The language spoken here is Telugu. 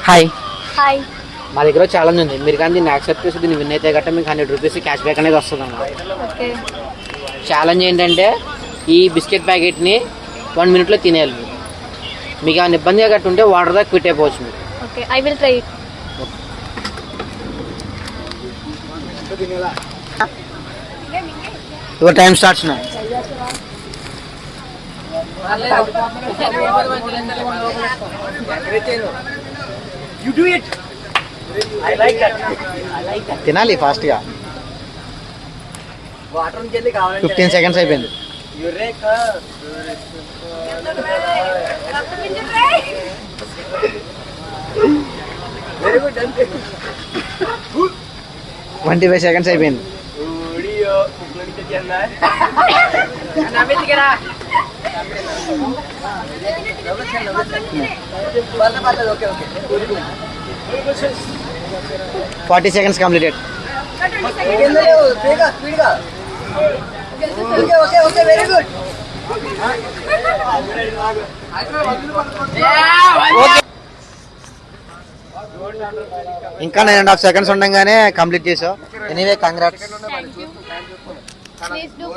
Hi hi. మా దగ్గర ఛాలెంజ్ ఉంది. మీరు కానీ దీన్ని యాక్సెప్ట్ చేసి దీన్ని విన్ అయితే గట్రా మీకు 100 రూపీస్ క్యాష్ బ్యాక్ అనేది వస్తుంది అన్నమాట. ఓకే. ఛాలెంజ్ ఏంటంటే ఈ బిస్కెట్ ప్యాకెట్ని 1 minute తినేయాలి. మీకు ఏమైనా ఇబ్బందిగా గట్టు ఉంటే వాటర్ దాకా క్విట్ అయిపోవచ్చు మీరు. Okay, I will try it. Your time starts now. You do it. I like that. తినాలి ఫాస్ట్గా. వాటర్ కెళ్ళి కావాలంటే 15 seconds అయిపోయింది. Eureka. Very good done. 25 seconds అయిపోయింది. వీడియో కుక్లోకి తెచ్చన్నా. నవ్వితికరా. Okay okay. 40 seconds completed. స్పీడ్గా. Okay okay okay very good. ఇంకా 9.5 seconds ఉండగానే కంప్లీట్ చేసావు. Anyway congrats. Thank you. Please do